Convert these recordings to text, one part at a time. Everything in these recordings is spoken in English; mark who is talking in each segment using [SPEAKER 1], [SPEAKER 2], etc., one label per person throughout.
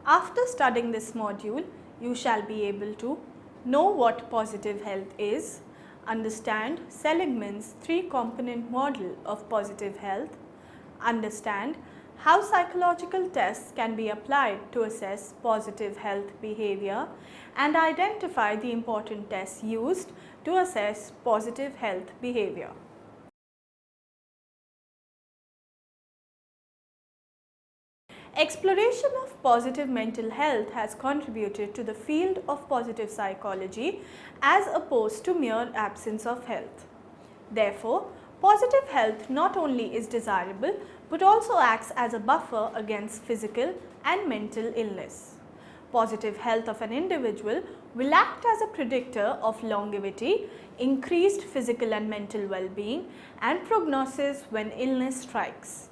[SPEAKER 1] After studying this module, you shall be able to know what positive health is, understand Seligman's three-component model of positive health, understand how psychological tests can be applied to assess positive health behavior, and identify the important tests used to assess positive health behavior. Exploration of positive mental health has contributed to the field of positive psychology as opposed to mere absence of health. Therefore, positive health not only is desirable but also acts as a buffer against physical and mental illness. Positive health of an individual will act as a predictor of longevity, increased physical and mental well-being, and prognosis when illness strikes.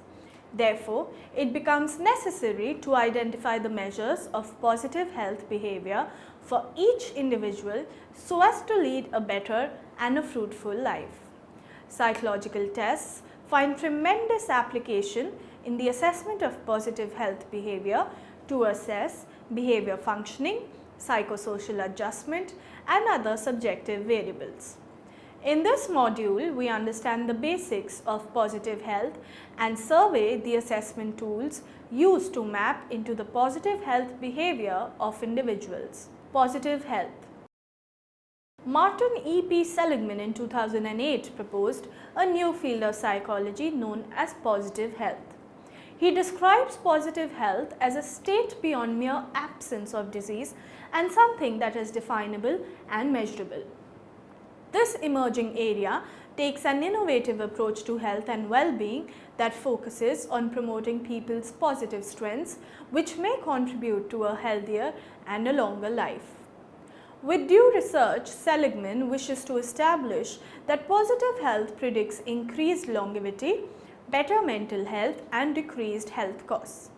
[SPEAKER 1] Therefore, it becomes necessary to identify the measures of positive health behavior for each individual so as to lead a better and a fruitful life. Psychological tests find tremendous application in the assessment of positive health behavior to assess behavior functioning, psychosocial adjustment, and other subjective variables. In this module, we understand the basics of positive health and survey the assessment tools used to map into the positive health behavior of individuals. Positive health. Martin E. P. Seligman in 2008 proposed a new field of psychology known as positive health. He describes positive health as a state beyond mere absence of disease and something that is definable and measurable. This emerging area takes an innovative approach to health and well-being that focuses on promoting people's positive strengths, which may contribute to a healthier and a longer life. With due research, Seligman wishes to establish that positive health predicts increased longevity, better mental health, and decreased health costs.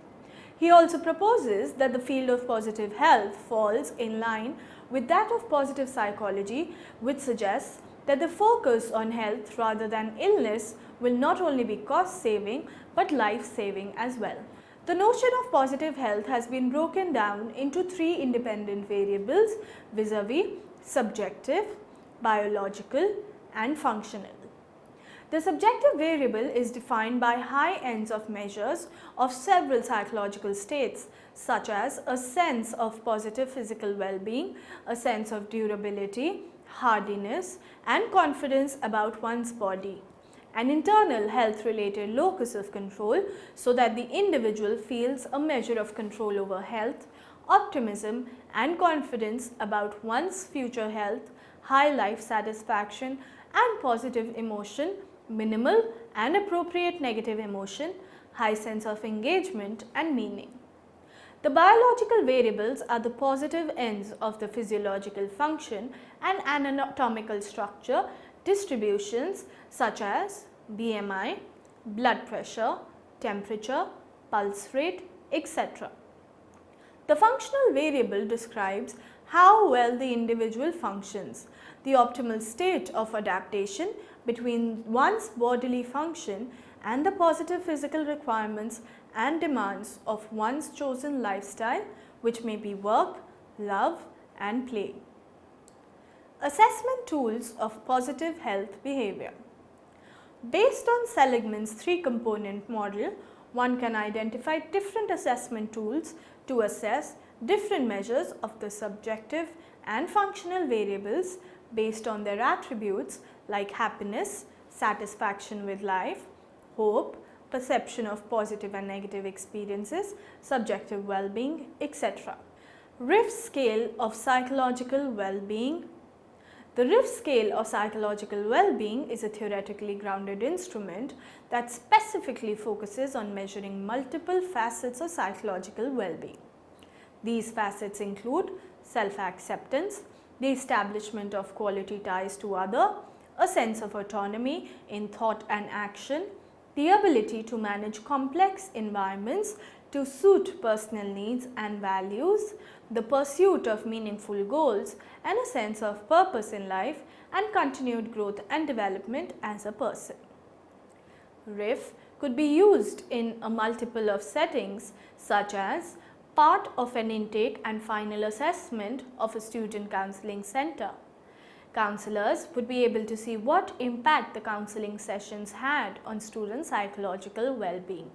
[SPEAKER 1] He also proposes that the field of positive health falls in line with that of positive psychology, which suggests that the focus on health rather than illness will not only be cost saving but life saving as well. The notion of positive health has been broken down into three independent variables vis-a-vis subjective, biological, and functional. The subjective variable is defined by high ends of measures of several psychological states such as a sense of positive physical well-being, a sense of durability, hardiness, and confidence about one's body, an internal health-related locus of control so that the individual feels a measure of control over health, optimism, and confidence about one's future health, high life satisfaction, and positive emotion, minimal and appropriate negative emotion, high sense of engagement and meaning. The biological variables are the positive ends of the physiological function and anatomical structure distributions such as BMI, blood pressure, temperature, pulse rate, etc. The functional variable describes how well the individual functions, the optimal state of adaptation between one's bodily function and the positive physical requirements and demands of one's chosen lifestyle, which may be work, love, and play. Assessment tools of positive health behavior. Based on Seligman's three-component model, one can identify different assessment tools to assess different measures of the subjective and functional variables based on their attributes like happiness, satisfaction with life, hope, perception of positive and negative experiences, subjective well-being, etc. Riff scale of psychological well-being. The Riff scale of psychological well-being is a theoretically grounded instrument that specifically focuses on measuring multiple facets of psychological well-being. These facets include self-acceptance, the establishment of quality ties to other, a sense of autonomy in thought and action, the ability to manage complex environments to suit personal needs and values, the pursuit of meaningful goals, and a sense of purpose in life and continued growth and development as a person. Riff could be used in a multiple of settings such as part of an intake and final assessment of a student counseling center. Counselors would be able to see what impact the counseling sessions had on students' psychological well-being.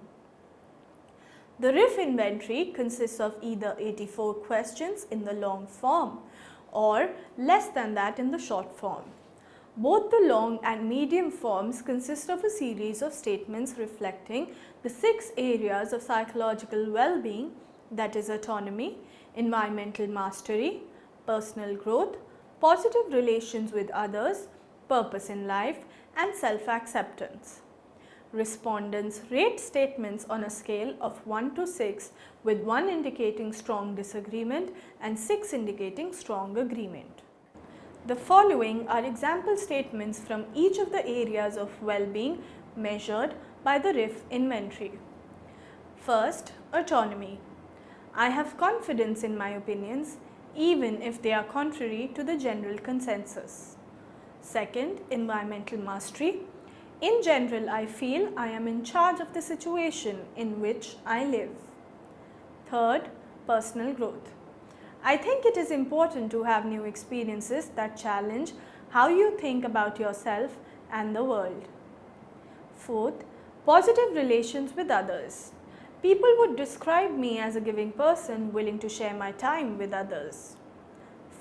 [SPEAKER 1] The RIF inventory consists of either 84 questions in the long form or less than that in the short form. Both the long and medium forms consist of a series of statements reflecting the 6 areas of psychological well-being, that is autonomy, environmental mastery, personal growth, positive relations with others, purpose in life, and self-acceptance. Respondents rate statements on a scale of 1 to 6, with 1 indicating strong disagreement and 6 indicating strong agreement. The following are example statements from each of the areas of well-being measured by the RIF inventory. First, autonomy. I have confidence in my opinions, even if they are contrary to the general consensus. Second, environmental mastery. In general, I feel I am in charge of the situation in which I live. Third, personal growth. I think it is important to have new experiences that challenge how you think about yourself and the world. Fourth, positive relations with others. People would describe me as a giving person willing to share my time with others.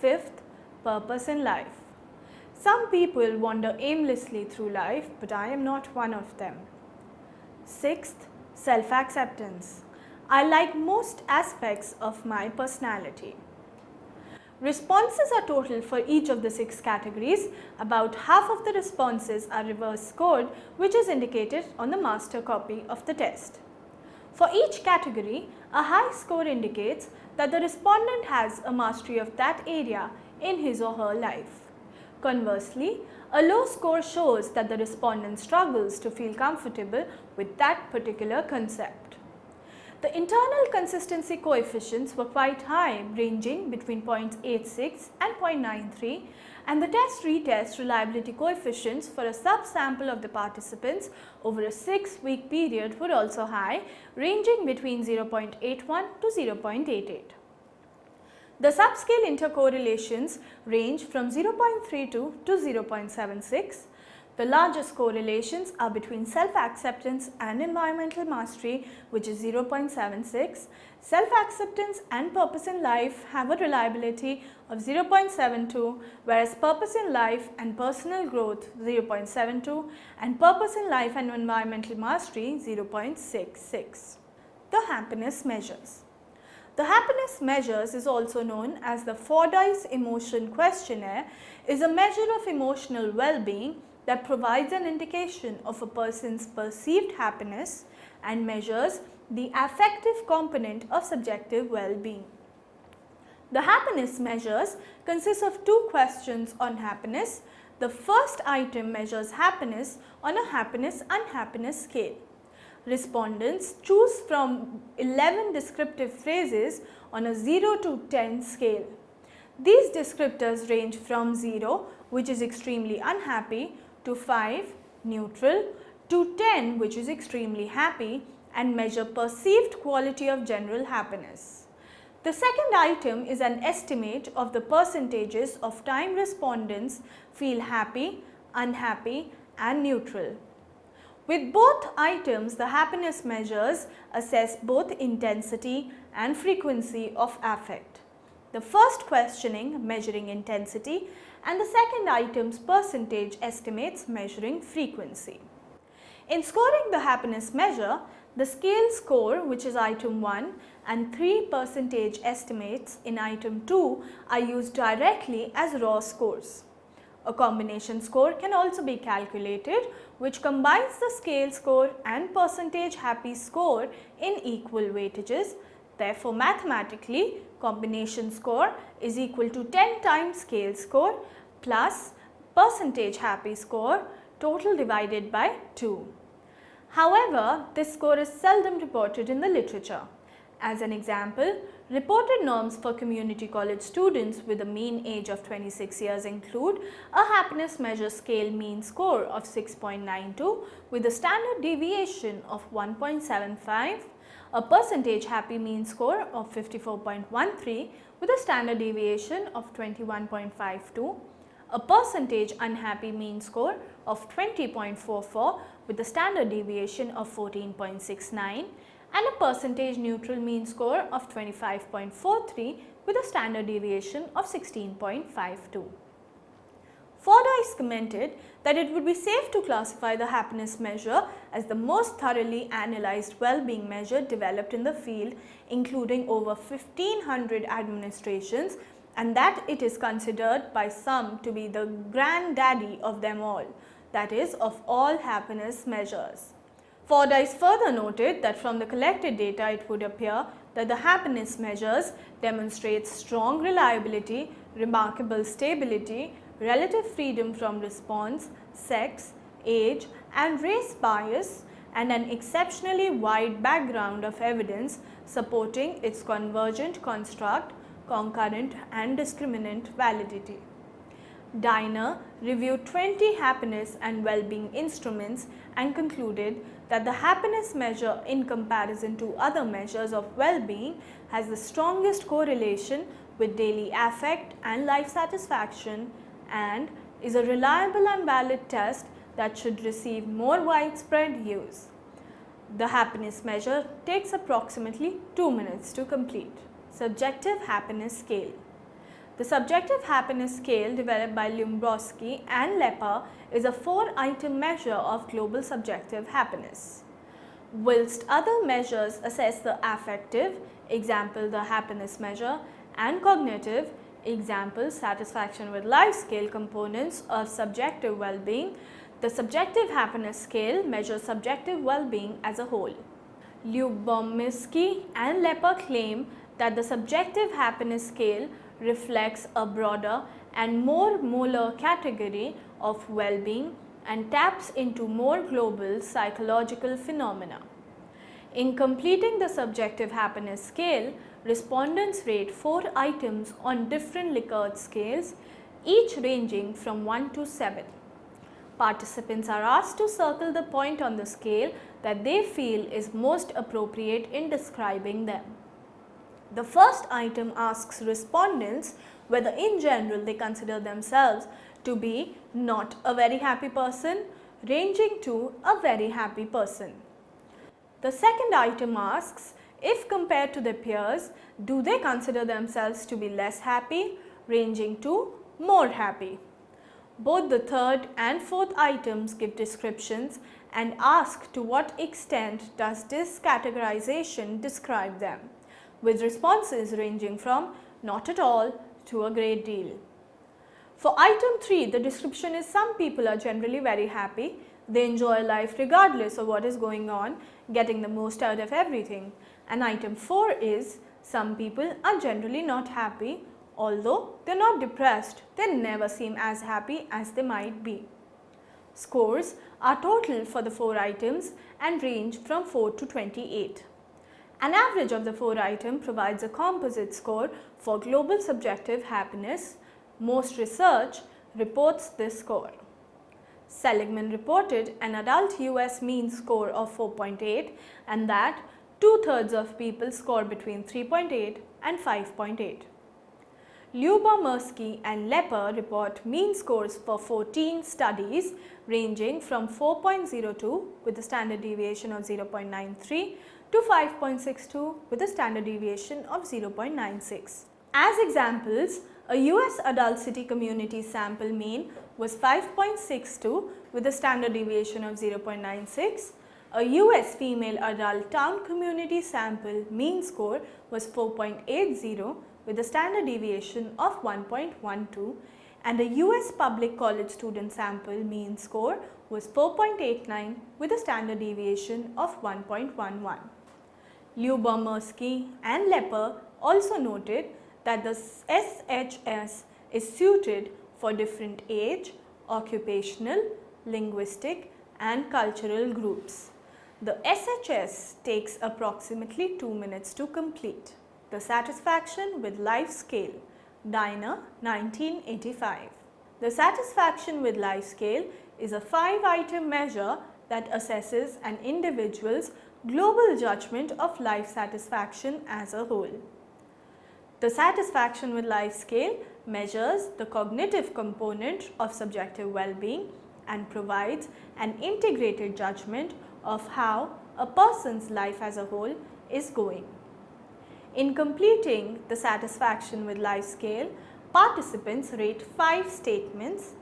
[SPEAKER 1] Fifth, purpose in life. Some people wander aimlessly through life, but I am not one of them. Sixth, self-acceptance. I like most aspects of my personality. Responses are total for each of the 6 categories. About half of the responses are reverse scored, which is indicated on the master copy of the test. For each category, a high score indicates that the respondent has a mastery of that area in his or her life. Conversely, a low score shows that the respondent struggles to feel comfortable with that particular concept. The internal consistency coefficients were quite high, ranging between 0.86 and 0.93, and the test-retest reliability coefficients for a subsample of the participants over a 6-week period were also high, ranging between 0.81 to 0.88. The subscale intercorrelations range from 0.32 to 0.76. The largest correlations are between self-acceptance and environmental mastery, which is 0.76. Self-acceptance and purpose in life have a reliability of 0.72, whereas purpose in life and personal growth 0.72 and purpose in life and environmental mastery 0.66. The happiness measures. The happiness measures is also known as the Fordyce Emotion Questionnaire, is a measure of emotional well-being that provides an indication of a person's perceived happiness and measures the affective component of subjective well-being. The happiness measures consist of 2 questions on happiness. The first item measures happiness on a happiness-unhappiness scale. Respondents choose from 11 descriptive phrases on a 0 to 10 scale. These descriptors range from 0, which is extremely unhappy, to 5, neutral, to 10, which is extremely happy, and measure perceived quality of general happiness. The second item is an estimate of the percentages of time respondents feel happy, unhappy, and neutral. With both items, the happiness measures assess both intensity and frequency of affect. The first questioning measuring intensity and the second item's percentage estimates measuring frequency. In scoring the happiness measure, the scale score, which is item 1, and 3 percentage estimates in item 2 are used directly as raw scores. A combination score can also be calculated, which combines the scale score and percentage happy score in equal weightages. Therefore, mathematically, combination score is equal to 10 times scale score plus percentage happy score total divided by 2. However, this score is seldom reported in the literature. As an example, reported norms for community college students with a mean age of 26 years include a happiness measure scale mean score of 6.92 with a standard deviation of 1.75, a percentage happy mean score of 54.13 with a standard deviation of 21.52, a percentage unhappy mean score of 20.44 with a standard deviation of 14.69, and a percentage neutral mean score of 25.43 with a standard deviation of 16.52. Fordyce commented that it would be safe to classify the happiness measure as the most thoroughly analyzed well-being measure developed in the field, including over 1500 administrations, and that it is considered by some to be the granddaddy of them all, that is, of all happiness measures. Fordyce further noted that from the collected data it would appear that the happiness measures demonstrate strong reliability, remarkable stability, relative freedom from response, sex, age and race bias, and an exceptionally wide background of evidence supporting its convergent construct, concurrent and discriminant validity. Diner reviewed 20 happiness and well-being instruments and concluded that the happiness measure in comparison to other measures of well-being has the strongest correlation with daily affect and life satisfaction and is a reliable and valid test that should receive more widespread use. The happiness measure takes approximately 2 minutes to complete. Subjective happiness scale. The subjective happiness scale developed by Dombrowski and Lepper is a 4-item measure of global subjective happiness. Whilst other measures assess the affective, example the happiness measure, and cognitive, example satisfaction with life scale components of subjective well-being, the subjective happiness scale measures subjective well-being as a whole. Dombrowski and Lepper claim that the subjective happiness scale reflects a broader and more molar category of well-being and taps into more global psychological phenomena. In completing the subjective happiness scale, respondents rate 4 items on different Likert scales, each ranging from 1 to 7. Participants are asked to circle the point on the scale that they feel is most appropriate in describing them. The first item asks respondents whether in general they consider themselves to be not a very happy person, ranging to a very happy person. The second item asks if compared to their peers, do they consider themselves to be less happy, ranging to more happy. Both the third and fourth items give descriptions and ask to what extent does this categorization describe them, with responses ranging from not at all to a great deal. For item 3, the description is some people are generally very happy, they enjoy life regardless of what is going on, getting the most out of everything. And item 4 is some people are generally not happy, although they are not depressed, they never seem as happy as they might be. Scores are total for the 4 items and range from 4 to 28. An average of the 4 items provides a composite score for global subjective happiness. Most research reports this score. Seligman reported an adult US mean score of 4.8 and that 2/3 of people score between 3.8 and 5.8. Dombrowski and Lepper report mean scores for 14 studies ranging from 4.02 with a standard deviation of 0.93 to 5.62 with a standard deviation of 0.96. As examples, a US adult city community sample mean was 5.62 with a standard deviation of 0.96. A US female adult town community sample mean score was 4.80 with a standard deviation of 1.12, and a US public college student sample mean score was 4.89 with a standard deviation of 1.11. Dombrowski and Lepper also noted that the SHS is suited for different age, occupational, linguistic and cultural groups. The SHS takes approximately 2 minutes to complete. The satisfaction with life scale, Diner, 1985. The satisfaction with life scale is a 5-item measure that assesses an individual's global judgment of life satisfaction as a whole. The satisfaction with life scale measures the cognitive component of subjective well-being and provides an integrated judgment of how a person's life as a whole is going. In completing the satisfaction with life scale, participants rate 5 statements,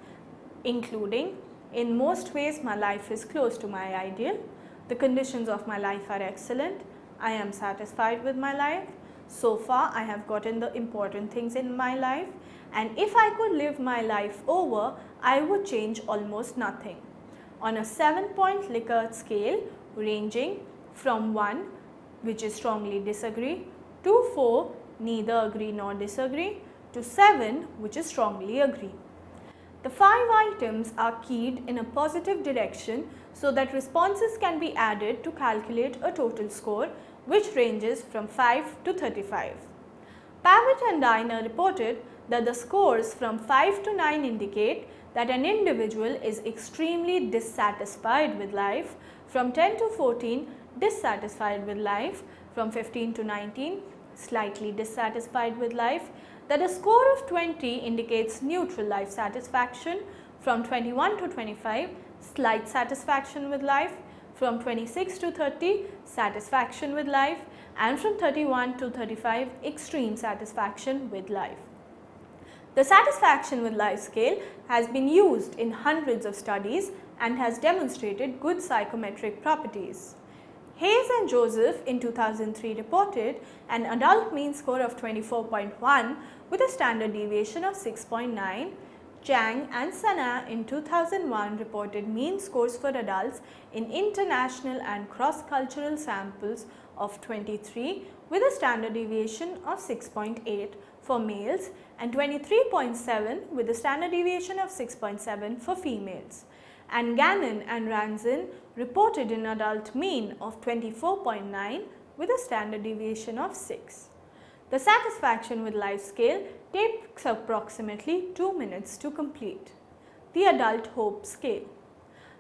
[SPEAKER 1] including, in most ways my life is close to my ideal, the conditions of my life are excellent, I am satisfied with my life, so far I have gotten the important things in my life, and if I could live my life over, I would change almost nothing. On a 7-point Likert scale ranging from 1, which is strongly disagree, to 4, neither agree nor disagree, to 7, which is strongly agree. The 5 items are keyed in a positive direction so that responses can be added to calculate a total score which ranges from 5 to 35. Pavitt and Diner reported that the scores from 5 to 9 indicate that an individual is extremely dissatisfied with life, from 10 to 14 dissatisfied with life, from 15 to 19 slightly dissatisfied with life, that a score of 20 indicates neutral life satisfaction, from 21 to 25 slight satisfaction with life, from 26 to 30 satisfaction with life, and from 31 to 35 extreme satisfaction with life. The satisfaction with life scale has been used in hundreds of studies and has demonstrated good psychometric properties. Hayes and Joseph in 2003 reported an adult mean score of 24.1 with a standard deviation of 6.9. Chang and Sana in 2001 reported mean scores for adults in international and cross-cultural samples of 23 with a standard deviation of 6.8 for males and 23.7 with a standard deviation of 6.7 for females. And Gannon and Ranzin reported an adult mean of 24.9 with a standard deviation of 6. The satisfaction with life scale takes approximately 2 minutes to complete. The adult hope scale.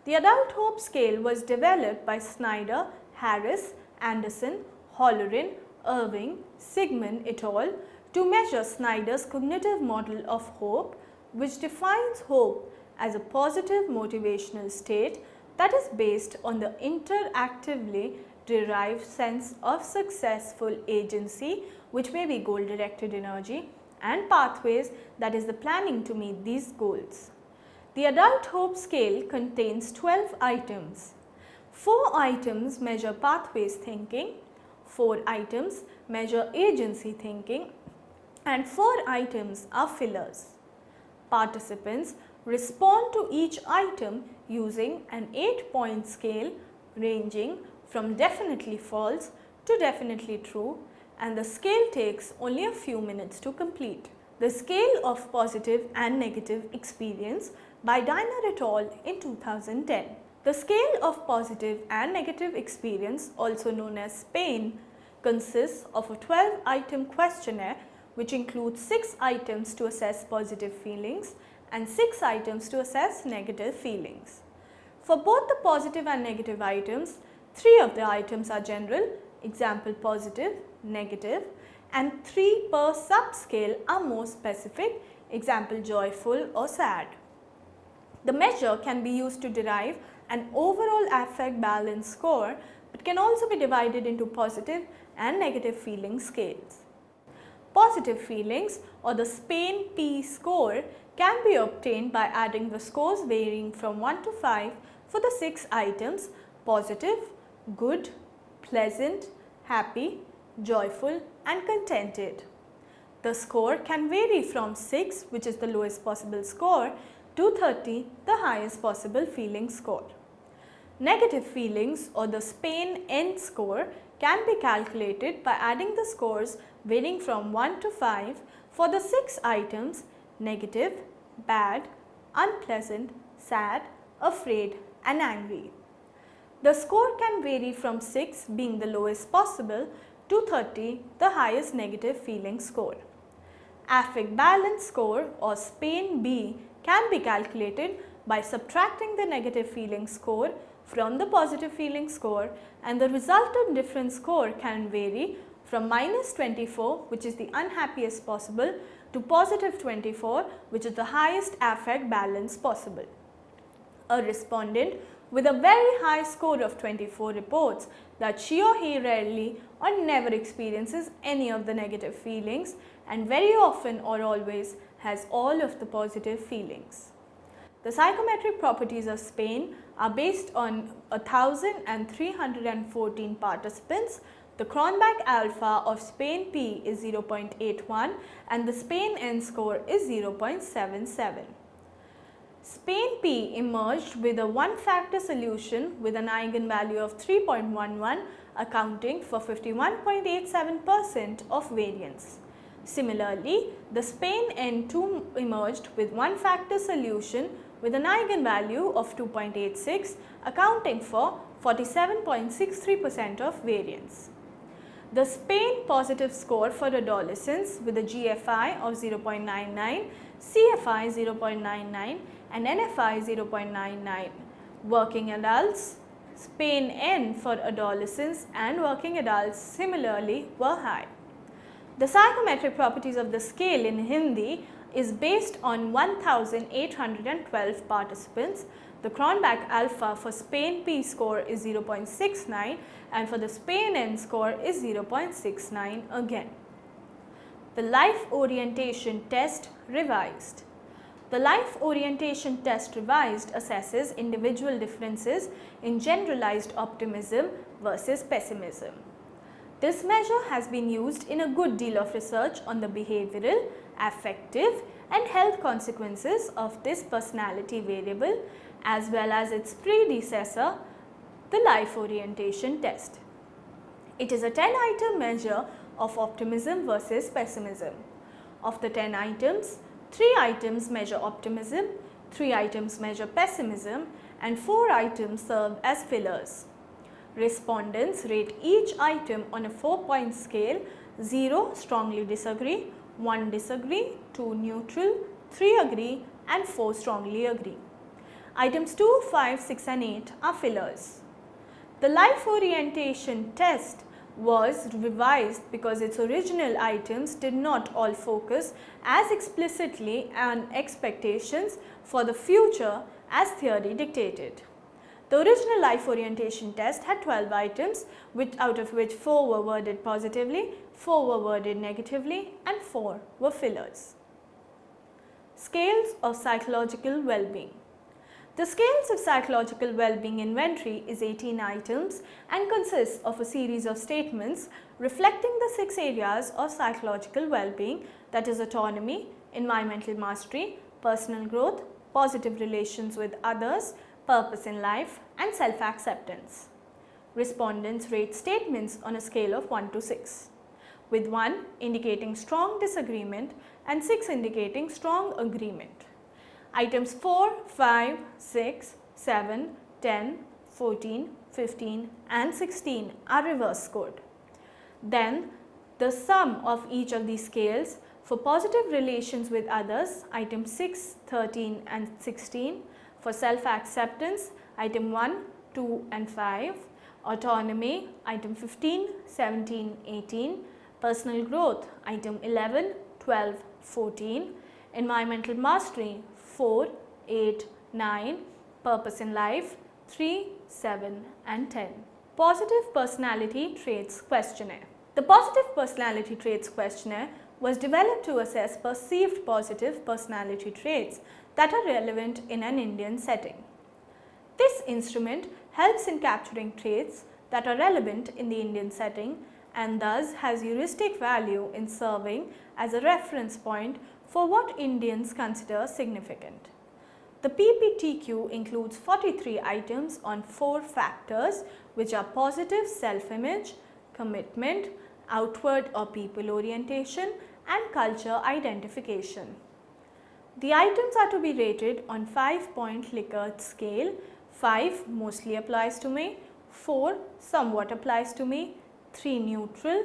[SPEAKER 1] The adult hope scale was developed by Snyder, Harris, Anderson, Hollerin, Irving, Sigmund et al. To measure Snyder's cognitive model of hope, which defines hope as a positive motivational state that is based on the interactively derived sense of successful agency, which may be goal-directed energy, and pathways, that is the planning to meet these goals. The adult hope scale contains 12 items. 4 items measure pathways thinking, 4 items measure agency thinking, and 4 items are fillers. Participants respond to each item using an 8-point scale ranging from definitely false to definitely true, and the scale takes only a few minutes to complete. The scale of positive and negative experience by Diner et al. In 2010. The scale of positive and negative experience, also known as SPAIN, consists of a 12-item questionnaire which includes 6 items to assess positive feelings and 6 items to assess negative feelings. For both the positive and negative items, 3 of the items are general, example positive, negative, and 3 per subscale are more specific, example joyful or sad. The measure can be used to derive an overall affect balance score, but can also be divided into positive and negative feeling scales. Positive feelings, or the SPAIN P score, can be obtained by adding the scores varying from 1 to 5 for the 6 items positive, good, pleasant, happy, joyful and contented. The score can vary from 6, which is the lowest possible score, to 30, the highest possible feeling score. Negative feelings, or the SPAIN N score, can be calculated by adding the scores varying from 1 to 5 for the 6 items negative, bad, unpleasant, sad, afraid and angry. The score can vary from 6 being the lowest possible to 30, the highest negative feeling score. Affect balance score, or SPAIN B, can be calculated by subtracting the negative feeling score from the positive feeling score, and the resultant difference score can vary from -24, which is the unhappiest possible, to +24, which is the highest affect balance possible. A respondent with a very high score of 24 reports that she or he rarely or never experiences any of the negative feelings and very often or always has all of the positive feelings. The psychometric properties of Spain are based on 1,314 participants. The Cronbach alpha of Spain P is 0.81 and the Spain N score is 0.77. Spain P emerged with a one-factor solution with an eigenvalue of 3.11, accounting for 51.87% of variance. Similarly, the Spain N2 emerged with one-factor solution with an eigenvalue of 2.86, accounting for 47.63% of variance. The Spain positive score for adolescents with a GFI of 0.99, CFI 0.99 and NFI 0.99. Working adults, Spain N for adolescents and working adults similarly were high. The psychometric properties of the scale in Hindi is based on 1,812 participants. The Cronbach alpha for Spain P score is 0.69 and for the Spain N score is 0.69 again. The life orientation test revised. The life orientation test revised assesses individual differences in generalized optimism versus pessimism. This measure has been used in a good deal of research on the behavioral, affective and health consequences of this personality variable as well as its predecessor, the life orientation test. It is a 10-item measure of optimism versus pessimism. Of the 10 items, 3 items measure optimism, 3 items measure pessimism and 4 items serve as fillers. Respondents rate each item on a 4-point scale: 0 strongly disagree, 1 disagree, 2 neutral, 3 agree and 4 strongly agree. Items 2, 5, 6 and 8 are fillers. The life orientation test was revised because its original items did not all focus as explicitly on expectations for the future as theory dictated. The original life orientation test had 12 items, out of which 4 were worded positively, 4 were worded negatively and 4 were fillers. Scales of psychological well-being. The Scales of Psychological Well-being inventory is 18 items and consists of a series of statements reflecting the 6 areas of psychological well-being, that is autonomy, environmental mastery, personal growth, positive relations with others, purpose in life and self-acceptance. Respondents rate statements on a scale of 1 to 6, with 1 indicating strong disagreement and 6 indicating strong agreement. Items 4, 5, 6, 7, 10, 14, 15 and 16 are reverse scored. Then the sum of each of these scales for positive relations with others, items 6, 13 and 16, for self-acceptance, item 1, 2 and 5, autonomy, item 15, 17, 18, personal growth, item 11, 12, 14, environmental mastery, 4, 8, 9, purpose in life, 3, 7 and 10. Positive Personality Traits Questionnaire. The Positive Personality Traits Questionnaire was developed to assess perceived positive personality traits that are relevant in an Indian setting. This instrument helps in capturing traits that are relevant in the Indian setting and thus has heuristic value in serving as a reference point for what Indians consider significant. The PPTQ includes 43 items on 4 factors, which are positive self-image, commitment, outward or people orientation and culture identification. The items are to be rated on 5-point Likert scale. 5 mostly applies to me, 4 somewhat applies to me, 3 neutral,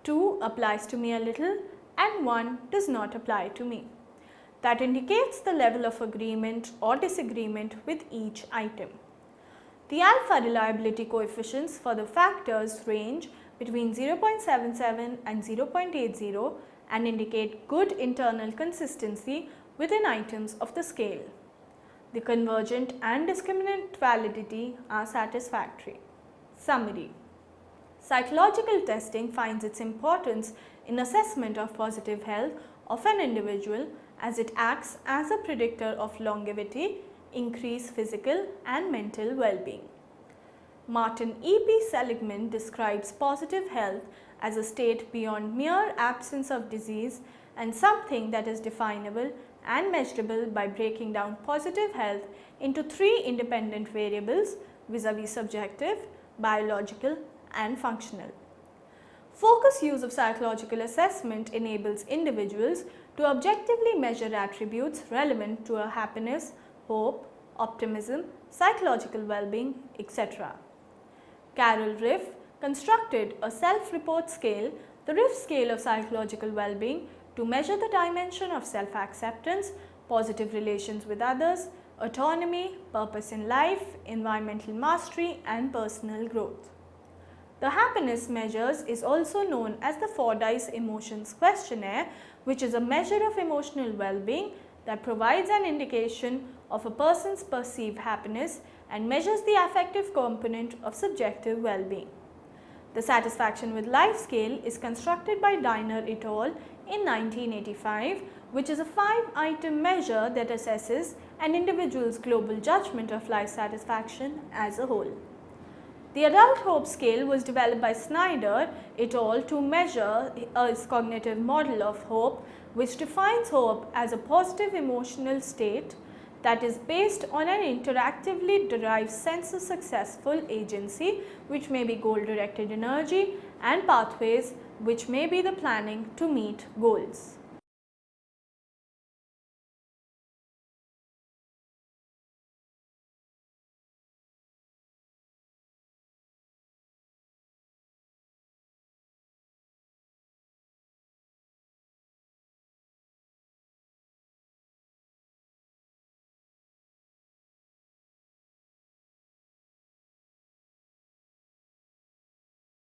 [SPEAKER 1] 2 applies to me a little and 1 does not apply to me. That indicates the level of agreement or disagreement with each item. The alpha reliability coefficients for the factors range between 0.77 and 0.80 and indicate good internal consistency within items of the scale. The convergent and discriminant validity are satisfactory. Summary. Psychological testing finds its importance in assessment of positive health of an individual as it acts as a predictor of longevity, increased physical and mental well-being. Martin E.P. Seligman describes positive health as a state beyond mere absence of disease and something that is definable and measurable by breaking down positive health into three independent variables vis-a-vis subjective, biological and functional. Focused use of psychological assessment enables individuals to objectively measure attributes relevant to a happiness, hope, optimism, psychological well-being, etc. Carol Riff constructed a self-report scale, the Riff scale of psychological well-being, to measure the dimension of self-acceptance, positive relations with others, autonomy, purpose in life, environmental mastery and personal growth. The happiness measures is also known as the Fordyce Emotions Questionnaire, which is a measure of emotional well-being that provides an indication of a person's perceived happiness and measures the affective component of subjective well-being. The Satisfaction with Life scale is constructed by Diner et al. In 1985, which is a 5-item measure that assesses an individual's global judgment of life satisfaction as a whole. The Adult Hope scale was developed by Snyder et al. To measure a cognitive model of hope, which defines hope as a positive emotional state that is based on an interactively derived sense of successful agency, which may be goal-directed energy, and pathways, which may be the planning to meet goals.